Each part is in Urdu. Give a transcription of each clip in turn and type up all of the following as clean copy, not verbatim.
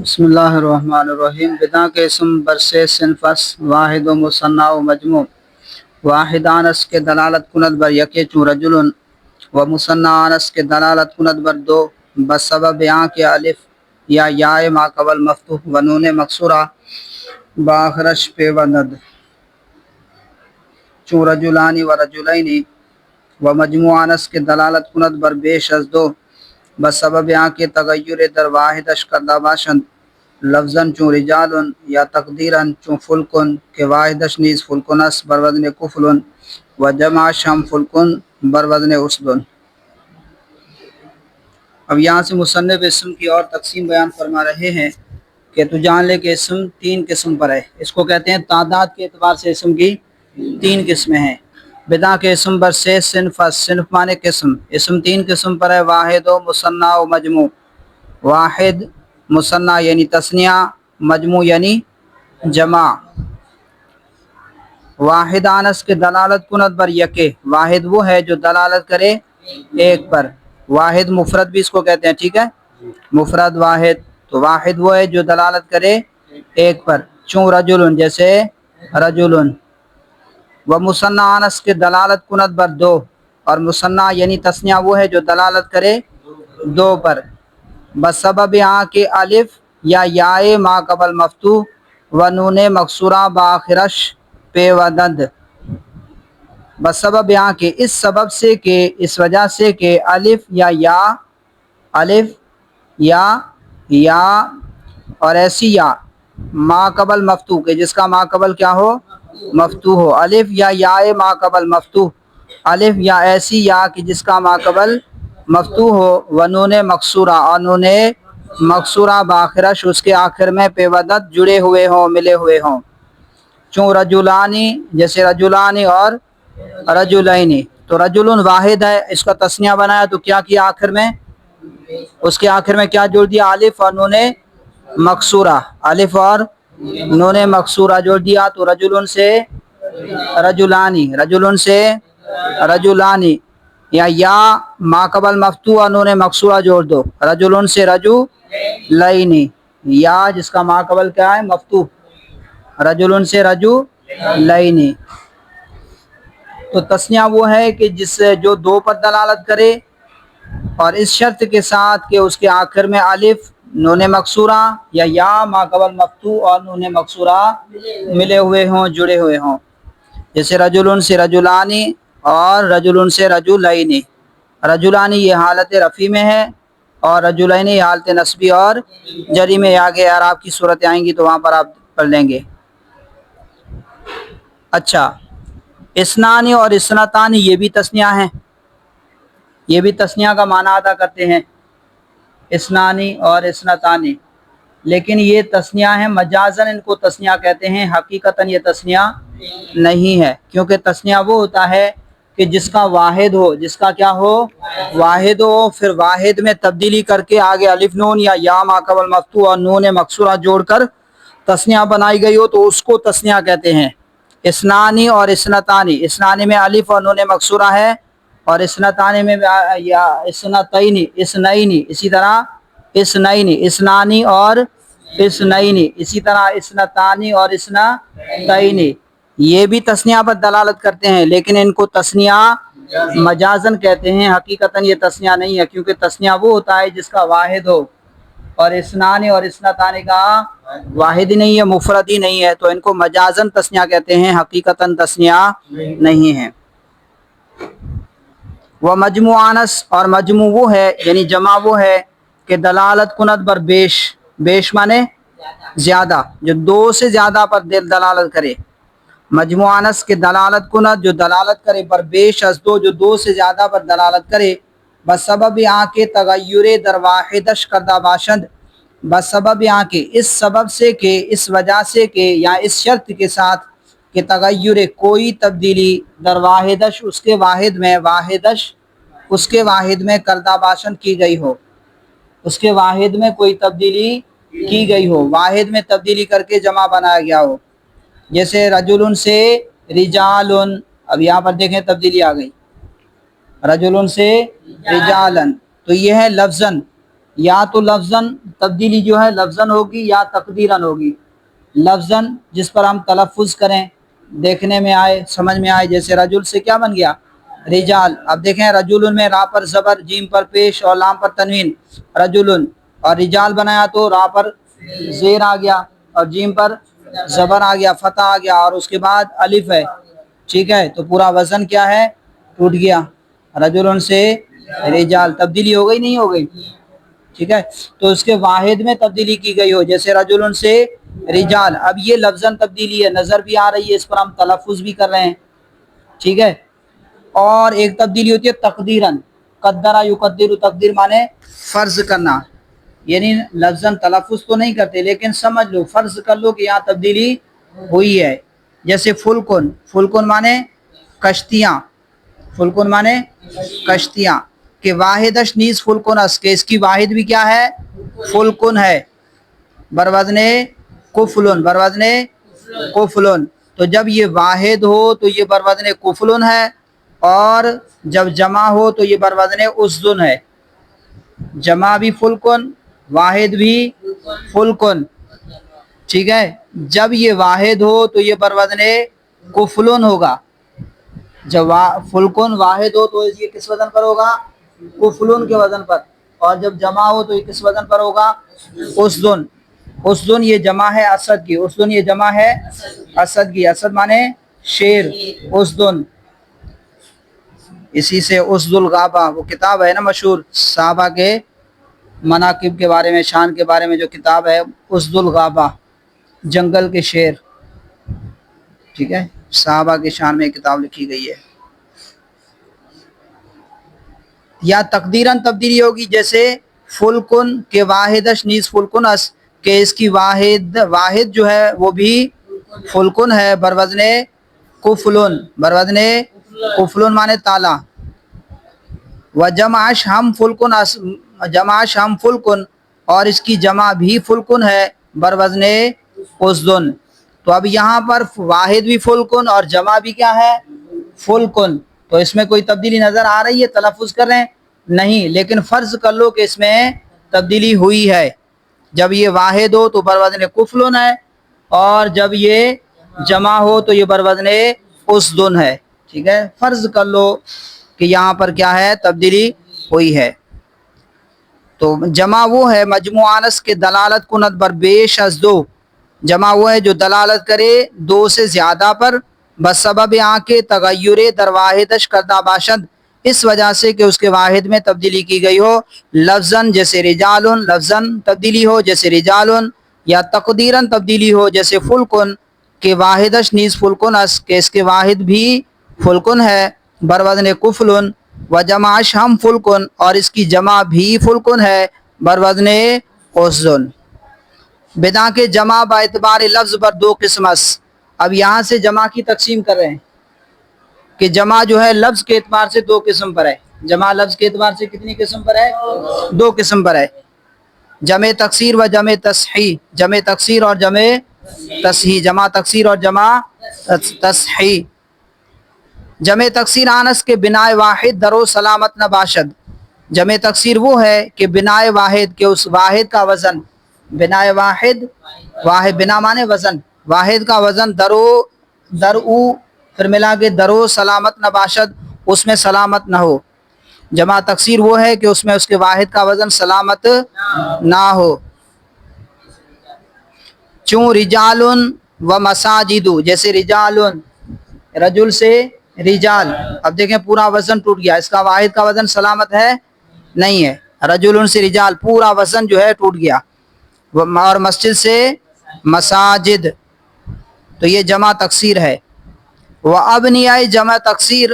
بسم اللہ الرحمن الرحیم۔ بدا کے اسم برسے صنفس واحد و مثنیٰ و مجموع واحد آنس کے دلالت کند بر یکے چون رجل و مثنیٰ آنس کے دلالت کند بر دو بسبب یاں کے الف یا یائے ما قبل مفتوح و نون مکسورہ باخرش پہ و ند چون رجلانی و رجلینی و مجموع آنس کے دلالت کند بر بیش از دو بسبب یاں کے تغیر در واحدش کردہ باشند لفظاً چون رجال یا تقدیراً چون فلکن کے واحدش نیز فلکنس بر وزن کفلن و جمعش ہم فلکن بر وزن اسدن۔ اب یہاں سے مصنف اسم کی اور تقسیم بیان فرما رہے ہیں کہ تو جان لے کہ اسم تین قسم پر ہے۔ اس کو کہتے ہیں تعداد کے اعتبار سے اسم کی تین قسمیں ہیں۔ بدا کے اسم بر سے صنف مانے قسم، اسم تین قسم پر ہے، واحد و مثنیٰ و مجموع۔ واحد مثنیٰ یعنی تثنیہ، مجموع یعنی جمع۔ واحد آنس کے دلالت کند بر یکے، واحد وہ ہے جو دلالت کرے ایک پر۔ واحد مفرد بھی اس کو کہتے ہیں، ٹھیک ہے، مفرد واحد، تو واحد وہ ہے جو دلالت کرے ایک پر، چون رجل جیسے رجل۔ و مثنیٰ آنس کے دلالت کند بر دو، اور مثنیٰ یعنی تثنیہ وہ ہے جو دلالت کرے دو پر، بسبب یہاں کے الف یا یائے ما قبل مفتوح و نون مکسورہ باخرش پہ و دد، بسبب یہاں کے اس سبب سے کہ اس وجہ سے کہ الف یا اور ایسی یا ما قبل مفتوح کے جس کا ما قبل کیا ہو، مفتوح ہو۔ الف یا یائے ما قبل مفتوح، الف یا ایسی یا کہ جس کا ما قبل مفتوح ہو، و نون مکسورہ اور نون مکسورہ باخرش اس کے آخر میں پہ ودت جڑے ہوئے ہوں، ملے ہوئے ہوں، چون رجلانی جیسے رجلانی اور رجلینی۔ تو رجل واحد ہے، اس کا تثنیہ بنایا تو کیا کیا آخر میں، اس کے آخر میں کیا جوڑ دیا، الف اور نون مکسورہ، الف اور نون مکسورہ جوڑ دیا، تو رجل سے رجلانی، رجل سے رجلانی، یا ما قبل مفتوح اور نون مکسورہ جوڑ دو، رجل سے رجلینی، یا جس کا ما قبل کیا ہے، مفتوح، رجل سے رجلینی۔ تو تثنیہ وہ ہے کہ جو دو پر دلالت کرے، اور اس شرط کے ساتھ کہ اس کے آخر میں الف، نون مکسورہ یا ما قبل مفتوح اور نون مکسورہ ملے ہوئے ہوں، جڑے ہوئے ہوں، جیسے رجل سے رجلانی اور رجل سے رجلینی۔ رجلانی یہ حالت رفع میں ہے، اور رجلینی یہ حالت نصبی اور جری میں، آگے اعراب کی صورتیں آئیں گی تو وہاں پر آپ پڑھ لیں گے۔ اچھا، اسنانی اور اسنتانی یہ بھی تثنیہ ہیں، یہ بھی تثنیہ کا معنی ادا کرتے ہیں، اسنانی اور اسنتانی، لیکن یہ تثنیہ ہیں، مجازن ان کو تثنیہ کہتے ہیں، حقیقتاً یہ تثنیہ نہیں ہے، کیونکہ تثنیہ وہ ہوتا ہے کہ جس کا واحد ہو، جس کا کیا ہو، واحد ہو، پھر واحد میں تبدیلی کر کے آگے الف نون یا ما قبل مفتوح اور نون مکسورہ جوڑ کر تثنیہ بنائی گئی ہو تو اس کو تثنیہ کہتے ہیں۔ اسنانی اور اسنتانی، اسنانی میں الف اور نون مکسورہ ہے، اور اسنتانی میں یا اسنتینی، اسنینی، اسی طرح اسنینی، اسنانی اور اسنینی، اسی طرح اسنتانی اور اسنتینی، یہ بھی تثنیہ پر دلالت کرتے ہیں، لیکن ان کو تثنیہ مجازن کہتے ہیں، حقیقتاً یہ تثنیہ نہیں ہے، کیونکہ تثنیہ وہ ہوتا ہے جس کا واحد ہو، اور اسنانی اور اسنتانی کا واحد ہی نہیں ہے، مفرد ہی نہیں ہے، تو ان کو مجازن تثنیہ کہتے ہیں، حقیقتاً تثنیہ نہیں ہے۔ وہ مجموع آنس، اور مجموع وہ ہے یعنی جمع وہ ہے کہ دلالت کند بر بیش، بیش مانے زیادہ، جو دو سے زیادہ پر دلالت کرے، مجموع آنس کے دلالت کند جو دلالت کرے بر بیش از دو، جو دو سے زیادہ پر دلالت کرے، بسبب یہاں کے تغیر در واحدش کردہ باشند، بسبب یہاں کے اس سبب سے کہ اس وجہ سے کہ یا اس شرط کے ساتھ کہ تغیر کوئی تبدیلی در واحدش اس کے واحد میں، واحدش اس کے واحد میں کردہ باشند کی گئی ہو، اس کے واحد میں کوئی تبدیلی کی گئی ہو، واحد میں تبدیلی کر کے جمع بنایا گیا ہو، جیسے رجل سے رجال، اب یہاں پر دیکھیں تبدیلی آ گئی، رجل سے رجالن، تو یہ ہے لفظاً، یا تو لفظاً تبدیلی جو ہے لفظاً ہوگی یا تقدیراً ہوگی. لفظاً جس پر ہم تلفظ کریں، دیکھنے میں آئے، سمجھ میں آئے، جیسے رجل سے کیا بن گیا؟ رجال. اب دیکھیں رجل میں را پر زبر، جیم پر پیش اور لام پر تنوین، رجل. اور رجال بنایا تو را پر زیر آ گیا اور جیم پر زبر آ گیا، فتح آ گیا اور اس کے بعد الف ہے. ٹھیک ہے، تو پورا وزن کیا ہے؟ ٹوٹ گیا. رجل سے رجال تبدیلی ہو گئی نہیں ہو گئی؟ ٹھیک ہے، تو اس کے واحد میں تبدیلی کی گئی ہو، جیسے رجل سے رجال. اب یہ لفظاً تبدیلی ہے، نظر بھی آ رہی ہے، اس پر ہم تلفظ بھی کر رہے ہیں. ٹھیک ہے، اور ایک تبدیلی ہوتی ہے تقدیراً. قدرہ یقدر، تقدیر مانے فرض کرنا، یعنی لفظاً تلفظ تو نہیں کرتے لیکن سمجھ لو، فرض کر لو کہ یہاں تبدیلی ہوئی ہے. جیسے فلکن، فلکن مانے کشتیاں، فلکن مانے کشتیاں. کہ واحدش نیز فلکنس، کہ اس کی واحد بھی کیا ہے؟ فلکن ہے، بروزن کفلن، بروزن کفلن. تو جب یہ واحد ہو تو یہ بروزن کفلن ہے، اور جب جمع ہو تو یہ بروزن اسدن ہے. جمع بھی فلکن، واحد بھی فلکن. ٹھیک ہے، جب یہ واحد ہو تو یہ بروزن کفلن ہوگا. جب فلکن واحد ہو تو یہ کس وزن پر ہوگا؟ کفلن کے وزن پر. اور جب جمع ہو تو یہ کس وزن پر ہوگا؟ اسدن. اسدن یہ جمع ہے اسد کی، اسدن یہ جمع ہے اسد کی. اسد مانے شیر، اسدن. اسی سے اسد الغابہ، وہ کتاب ہے نا مشہور صحابہ کے مناقب کے بارے میں، شان کے بارے میں جو کتاب ہے، اسد الغابہ، جنگل کے شیر. ٹھیک ہے، صحابہ کی شان میں کتاب لکھی گئی ہے. یا تقدیراً تبدیلی ہوگی، جیسے فلکن کے واحدش نیز فلکنس، کہ اس کی واحد جو ہے وہ بھی فلکن ہے، بروزن کفلن، بروزن کفلن مانے تالا. و جمعش ہم فلکن، جمعش ہم فلکن، اور اس کی جمع بھی فلکن ہے، بروزن اسدن. تو اب یہاں پر واحد بھی فلکن اور جمع بھی کیا ہے؟ فلکن. تو اس میں کوئی تبدیلی نظر آ رہی ہے؟ تلفظ کر رہے ہیں؟ نہیں، لیکن فرض کر لو کہ اس میں تبدیلی ہوئی ہے. جب یہ واحد ہو تو بروزن کفلن ہے، اور جب یہ جمع ہو تو یہ بروزن اسدن ہے. ٹھیک ہے، فرض کر لو کہ یہاں پر کیا ہے؟ تبدیلی ہوئی ہے. تو جمع وہ ہے مجموعانس کے دلالت کنت بر بیش از دو. جمع وہ ہے جو دلالت کرے دو سے زیادہ پر، بسبب آنکھ تغیر در واحدش کردہ باشد، اس وجہ سے کہ اس کے واحد میں تبدیلی کی گئی ہو. لفظاً جیسے رجالن، لفظاً تبدیلی ہو جیسے رجالن، یا تقدیراً تبدیلی ہو جیسے فلکن کہ واحدش نیز فلکن اس، کہ اس کے واحد بھی فلکن ہے، بروزن کفلن. و جمعش ہم فلکن، اور اس کی جمع بھی فلکن ہے، بروزن اسدن. بنا کے جمع با اعتبار لفظ پر دو قسم اس. اب یہاں سے جمع کی تقسیم کر رہے ہیں کہ جمع جو ہے لفظ کے اعتبار سے دو قسم پر ہے. جمع لفظ کے اعتبار سے کتنی قسم پر ہے؟ دو قسم پر ہے، جمع تکسیر و جمع تصحیح. جمع تکسیر اور جمع تصحیح، جمع تکسیر اور جمع تصحیح. جمع تکسیر آنس کے بنا واحد درو سلامت نہ باشد. جمع تکسیر وہ ہے کہ بنا واحد، کہ اس واحد کا وزن، بنا واحد، واحد بنا مانے وزن، واحد کا وزن درو پھر ملا کے درو سلامت نہ باشد، اس میں سلامت نہ ہو. جمع تکسیر وہ ہے کہ اس میں اس کے واحد کا وزن سلامت نہ ہو. چون رجالن و مساجد، جیسے رجالن، رجل سے رجال. اب دیکھیں پورا وزن ٹوٹ گیا، اس کا واحد کا وزن سلامت ہے نہیں ہے. رجل سے رجال پورا وزن جو ہے ٹوٹ گیا. اور مسجد سے مساجد، تو یہ جمع تکسیر ہے. وہ ابنیائی جمع تکسیر،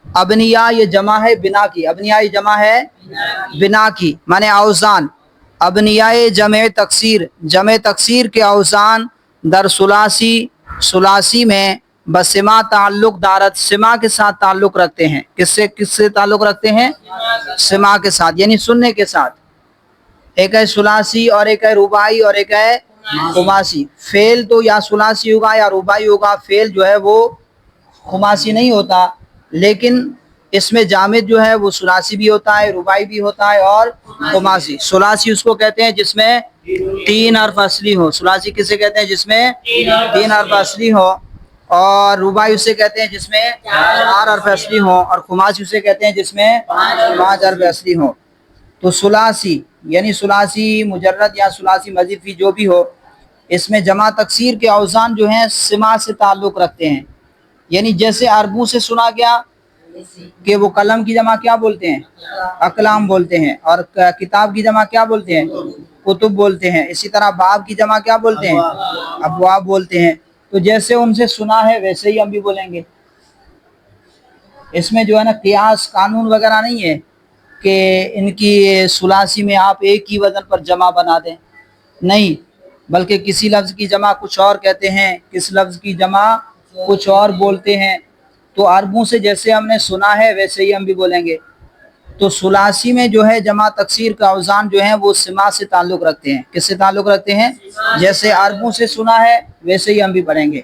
ابنیا یہ جمع ہے بنا کی، ابنیائی جمع ہے بنا کی مانے اوزان. ابنیائی جمع تکسیر، جمع تکسیر کے اوزان در ثلاثی، ثلاثی میں بسما تعلق دارت، سما کے ساتھ تعلق رکھتے ہیں. کس سے تعلق رکھتے ہیں؟ سما کے ساتھ، یعنی سننے کے ساتھ. ایک ہے ثلاثی اور ایک ہے رباعی اور ایک ہے خماسی. فعل تو یا ثلاثی ہوگا یا رباعی ہوگا، فعل جو ہے وہ خماسی نہیں ہوتا، لیکن اس میں جامد جو ہے وہ ثلاثی بھی ہوتا ہے، رباعی بھی ہوتا ہے اور خماسی۔ ثلاثی اس کو کہتے ہیں جس میں 3 حرف اصلی ہو، ثلاثی کسے کہتے ہیں جس میں 3 حرف اصلی ہو، اور رباعی اسے کہتے ہیں جس میں 4 حرف اصلی ہوں، اور خماسی اسے کہتے ہیں جس میں 5 حرف اصلی ہوں۔ تو ثلاثی یعنی ثلاثی مجرد یا ثلاثی مزید فی جو بھی ہو، اس میں جمع تکسیر کے اوزان جو ہیں سما سے تعلق رکھتے ہیں، یعنی جیسے اربوں سے سنا گیا کہ وہ قلم کی جمع کیا بولتے ہیں؟ اقلام بولتے ہیں، اور کتاب کی جمع کیا بولتے ہیں؟ کتب بولتے ہیں۔ اسی طرح باب کی جمع کیا بولتے ہیں؟ ابواب بولتے ہیں۔ تو جیسے ان سے سنا ہے ویسے ہی ہم بھی بولیں گے۔ اس میں جو ہے نا قیاس قانون وغیرہ نہیں ہے کہ ان کی ثلاثی میں آپ ایک ہی وزن پر جمع بنا دیں، نہیں، بلکہ کسی لفظ کی جمع کچھ اور کہتے ہیں، کس لفظ کی جمع کچھ اور بولتے ہیں۔ تو عربوں سے جیسے ہم نے سنا ہے ویسے ہی ہم بھی بولیں گے۔ تو ثلاثی میں جو ہے جمع تکسیر کا اوزان جو ہیں وہ سما سے تعلق رکھتے ہیں۔ کس سے تعلق رکھتے ہیں؟ جیسے عربوں سے سنا ہے ویسے ہی ہم بھی پڑھیں گے۔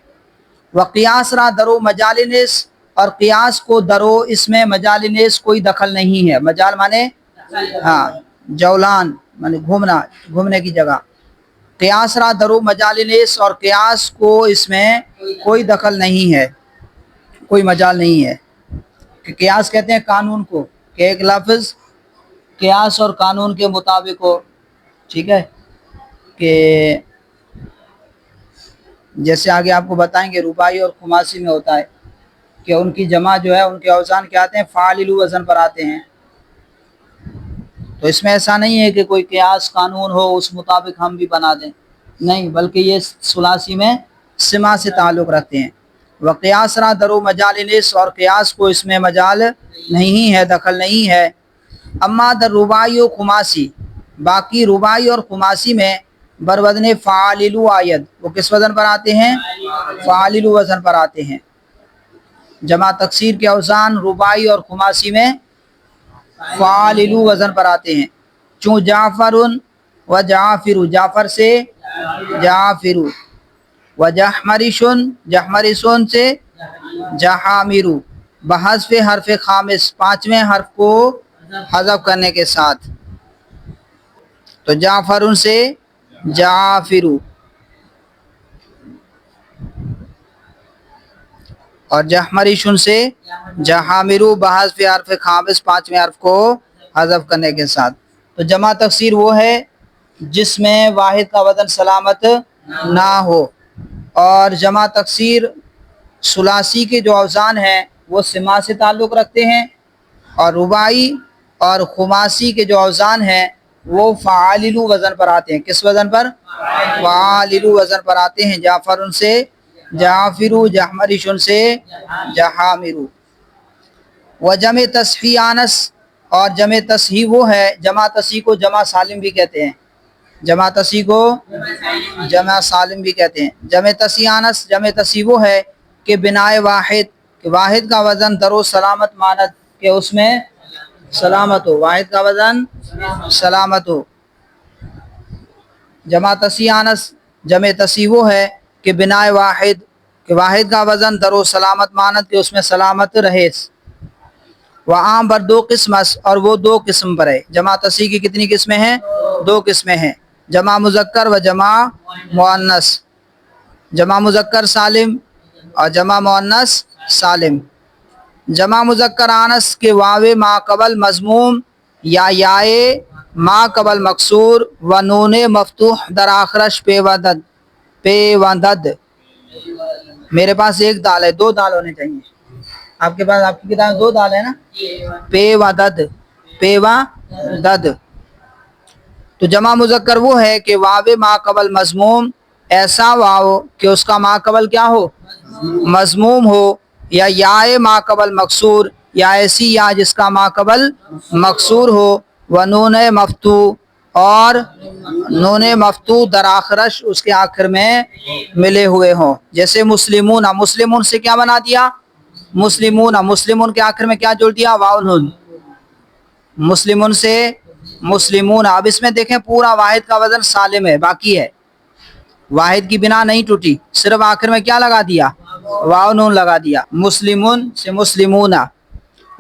وقیاس را درو مجالنس، اور قیاس کو درو اس میں مجالنس کوئی دخل نہیں ہے۔ مجال مانے ہاں جولان مانے گھومنا، گھومنے کی جگہ۔ قیاس را درو مجالنس، اور قیاس کو اس میں کوئی دخل نہیں ہے، کوئی مجال نہیں ہے۔ کہ قیاس کہتے ہیں قانون کو، کہ ایک لفظ قیاس اور قانون کے مطابق ہو، ٹھیک ہے، کہ جیسے آگے آپ کو بتائیں گے رباعی اور خماسی میں ہوتا ہے کہ ان کی جمع جو ہے ان کے اوزان کیا آتے ہیں؟ فاعل وزن پر آتے ہیں۔ تو اس میں ایسا نہیں ہے کہ کوئی قیاس قانون ہو اس مطابق ہم بھی بنا دیں، نہیں، بلکہ یہ ثلاثی میں سما سے تعلق رکھتے ہیں۔ وقیاس را درو مجالنس، اور قیاس کو اس میں مجال نہیں ہے، دخل نہیں ہے۔ اما در رباعی و خماسی، باقی رباعی اور خماسی میں بروزن فاعلو آید، وہ کس وزن پر آتے ہیں؟ فاعلو وزن پر آتے ہیں۔ جمع تکسیر کے اوزان رباعی اور خماسی میں فاعلو وزن پر آتے ہیں۔ چون جعفر و جعفر، جعفر سے جعفر، و جحمرشن، جحمرشن سے جحامر، بحذف حرف خامس، 5ویں حرف کو حذف کرنے کے ساتھ۔ تو جعفر سے جعفر، اور جحمرشن سے جحامر، بحذف حرف خامس، 5ویں حرف کو حذف کرنے کے ساتھ۔ تو جمع تکسیر وہ ہے جس میں واحد کا وزن سلامت نہ ہو، اور جمع تکسیر ثلاثی کے جو اوزان ہیں وہ سما سے تعلق رکھتے ہیں، اور رباعی اور خماسی کے جو اوزان ہیں وہ فعاللو وزن پر آتے ہیں۔ کس وزن پر؟ فعاللو وزن پر آتے ہیں۔ جعفر سے جعفر، جحمرشن سے جحامر۔ و جمع تصحیح انس، اور جمع تصحیح وہ ہے، جمع تصحیح کو جمع سالم بھی کہتے ہیں، جمع تصحیح کو جمع سالم بھی کہتے ہیں۔ جمع تصحیح انس، جمع تصحیح وہ ہے کہ بنائے واحد، کہ واحد کا وزن درو سلامت ماند، کہ اس میں سلامت ہو، واحد کا وزن سلامت ہو۔ جمع تصحیح انس، جمع تصحیح وہ ہے کہ بنائے واحد، کہ واحد کا وزن درو سلامت ماند، کہ اس میں سلامت رہے۔ وہ عام بر 2 قسم، اور وہ 2 قسم پر ہے۔ جمع تصحیح کی کتنی قسمیں ہیں؟ 2 قسمیں ہیں، جمع مذکر و جمع مؤنث، جمع مذکر سالم اور جمع مؤنث سالم۔ جمع مذکر انس کے واو ما قبل مضموم یا یائے ما قبل مکسور و نون مفتوح در آخرش پیوندد۔ میرے پاس ایک دال ہے، 2 دال ہونے چاہیے آپ کے پاس، آپ کی کتاب میں 2 دال ہے نا؟ پیوندد، پیوندد۔ تو جمع مذکر وہ ہے کہ واو ما قبل مضموم، ایسا واو کہ اس کا ما قبل کیا ہو؟ مضموم ہو، یا یائے ما قبل مکسور، یا ایسی یا جس کا ما قبل مکسور ہو، و نون مفتوح، اور نون مفتوح در آخرش اس کے آخر میں ملے ہوئے ہوں۔ جیسے مسلمون، مسلمون سے کیا بنا دیا؟ مسلمون، مسلمون کے آخر میں کیا جوڑ دیا؟ واو نون۔ مسلمون سے مسلمون۔ اب اس میں دیکھیں پورا واحد کا وزن سالم ہے، باقی ہے، واحد کی بنا نہیں ٹوٹی، صرف آخر میں کیا لگا دیا؟ واو نون لگا دیا۔ مسلمون سے مسلمون۔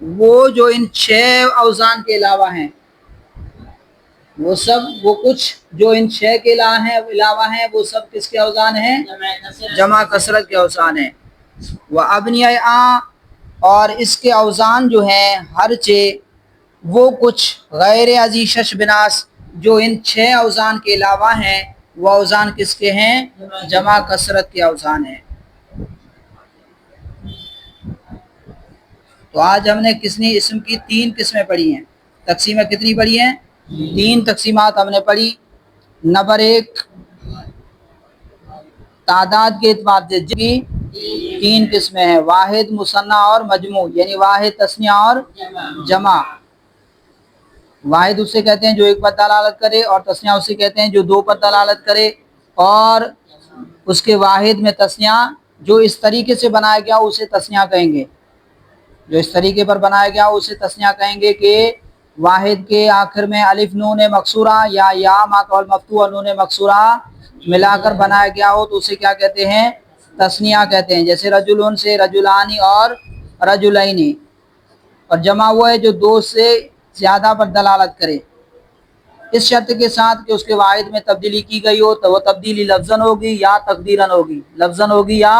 وہ جو ان 6 اوزان کے علاوہ ہیں، وہ کچھ جو ان 6 کے علاوہ ہیں وہ سب کس کے اوزان ہیں؟ جمع کثرت کے اوزان ہیں۔ وہ ابنیہ اور اس کے اوزان جو ہیں ہر چے وہ کچھ غیر عزیشش بناس جو ان 6 اوزان کے علاوہ ہیں، وہ اوزان کس کے ہیں؟ جمع کثرت کے اوزان ہیں۔ تو آج ہم نے اسم کی 3 قسمیں پڑھی ہیں، تقسیمیں کتنی پڑھی ہیں؟ 3 تقسیمات ہم نے پڑھی۔ نمبر 1 تعداد کے اعتبار سے کی 3 قسمیں ہیں، واحد، مثنیٰ اور مجموع، یعنی واحد، تثنیہ اور جمع۔ واحد اسے کہتے ہیں جو 1 پر دلالت کرے، اور تثنیہ اسے کہتے ہیں جو 2 پر دلالت کرے، اور اس کے واحد میں تثنیہ جو اس طریقے سے بنایا گیا اسے تثنیہ کہیں گے، جو اس طریقے پر بنایا گیا اسے تثنیہ کہیں گے کہ واحد کے آخر میں الف نون مکسورہ یا ما قبل مفتوح نون مکسورہ ملا کر بنایا گیا ہو تو اسے کیا کہتے ہیں؟ تثنیہ کہتے ہیں۔ جیسے رجلن سے رجلانی اور رجلینی۔ اور جمع وہ ہے جو 2 سے زیادہ پر دلالت کرے، اس شرط کے ساتھ کہ اس کے واحد میں تبدیلی کی گئی ہو تو وہ تبدیلی لفظاً ہوگی یا تقدیراً ہوگی، لفظاً ہوگی یا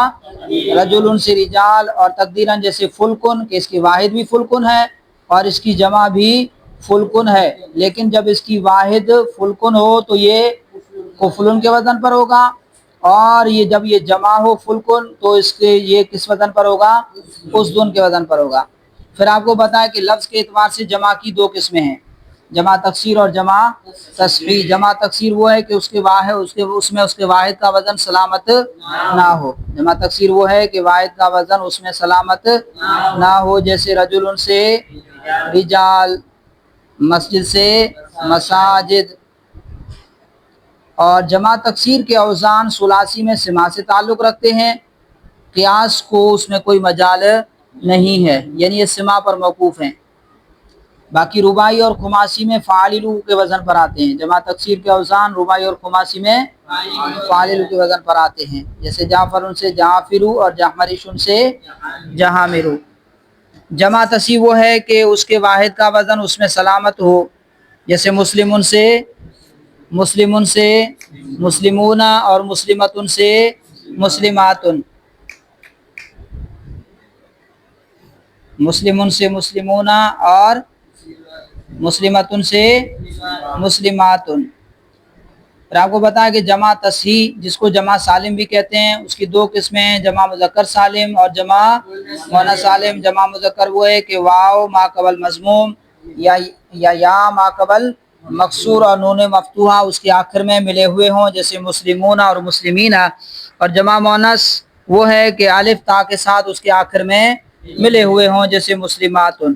رجلن سے رجال، اور تقدیراً جیسے فلکن کہ اس کی واحد بھی فلکن ہے اور اس کی جمع بھی فلکن ہے، لیکن جب اس کی واحد فلکن ہو تو یہ کفلن کے وزن پر ہوگا، اور یہ جب یہ جمع ہو فلکن تو اس کے یہ کس وزن پر ہوگا؟ اسدن کے وزن پر ہوگا۔ پھر آپ کو بتایا کہ لفظ کے اعتبار سے جمع کی 2 قسمیں ہیں، جمع تکسیر اور جمع تصحیح۔ جمع تکسیر وہ ہے کہ اس کے واحد کا وزن سلامت نہ ہو، جمع تکسیر وہ ہے کہ واحد کا وزن اس میں سلامت نہ ہو، جیسے رجل سے رجال، مسجد سے مساجد۔ اور جمع تکسیر کے اوزان ثلاثی میں سما سے تعلق رکھتے ہیں، قیاس کو اس میں کوئی مجال نہیں ہے، یعنی یہ سما پر موقوف ہیں۔ باقی رباعی اور خماسی میں فاعلو کے وزن پر آتے ہیں، جمع تکسیر کے اوزان رباعی اور خماسی میں فاعلو کے وزن پر آتے ہیں، جیسے جعفر سے جعفرو اور جحمرش سے جہامرو۔ جمع تصحیح وہ ہے کہ اس کے واحد کا وزن اس میں سلامت ہو، جیسے مسلمون سے مسلمون اور مسلمتن سے مسلماتن، مسلمون سے مسلمون اور مسلمتن سے مسلماتن۔ پھر آپ کو بتایا کہ جمع تصحیح جس کو جمع سالم بھی کہتے ہیں اس کی 2 قسمیں ہیں، جمع مذکر سالم اور جمع مؤنث سالم۔ جمع مذکر وہ ہے کہ واو ما قبل مضموم یا ما قبل مکسور اور نون مفتوحہ اس کے آخر میں ملے ہوئے ہوں، جیسے مسلمون اور مسلمین۔ اور جمع مؤنث وہ ہے کہ الف تا کے ساتھ اس کے آخر میں ملے ہوئے ہوں، جیسے مسلماتن۔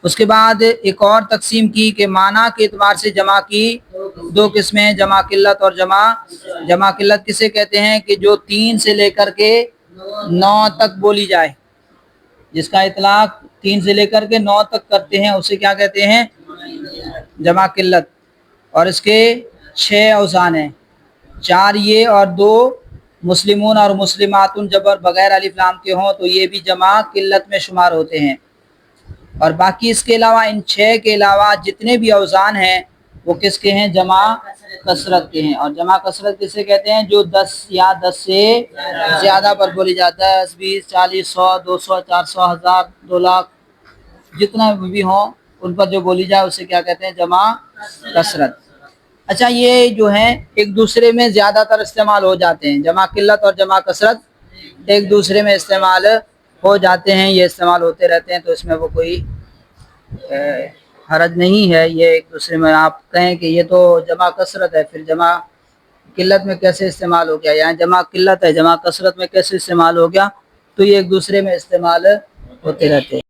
اس کے بعد ایک اور تقسیم کی کہ معنی کے اعتبار سے جمع کی 2 قسمیں، جمع قلت اور جمع قلت کسے کہتے ہیں کہ جو 3 سے لے کر کے 9 تک بولی جائے، جس کا اطلاق 3 سے لے کر کے 9 تک کرتے ہیں اسے کیا کہتے ہیں؟ جمع قلت۔ اور اس کے 6 اوزان ہیں، 4 یہ اور 2 مسلمون اور مسلماتن جبر بغیر الف لام کے ہوں تو یہ بھی جمع قلت میں شمار ہوتے ہیں۔ اور باقی اس کے علاوہ ان 6 کے علاوہ جتنے بھی اوزان ہیں وہ کس کے ہیں؟ جمع کثرت کے ہیں۔ اور جمع کثرت کسے کہتے ہیں؟ جو 10 یا 10 سے زیادہ پر بولی جاتا ہے، 10 20 40 100 200 400 1000 2 لاکھ جتنا بھی ہوں ان پر جو بولی جائے اسے کیا کہتے ہیں؟ جمع کثرت۔ اچھا، یہ جو ہیں ایک دوسرے میں زیادہ تر استعمال ہو جاتے ہیں، جمع قلت اور جمع کثرت ایک دوسرے میں استعمال ہو جاتے ہیں، یہ استعمال ہوتے رہتے ہیں، تو اس میں وہ کوئی حرج نہیں ہے۔ یہ ایک دوسرے میں آپ کہیں کہ یہ تو جمع کثرت ہے، پھر جمع قلت میں کیسے استعمال ہو گیا، یہاں جمع قلت ہے جمع کثرت میں کیسے استعمال ہو گیا، تو یہ ایک دوسرے میں استعمال ہوتے رہتے ہیں۔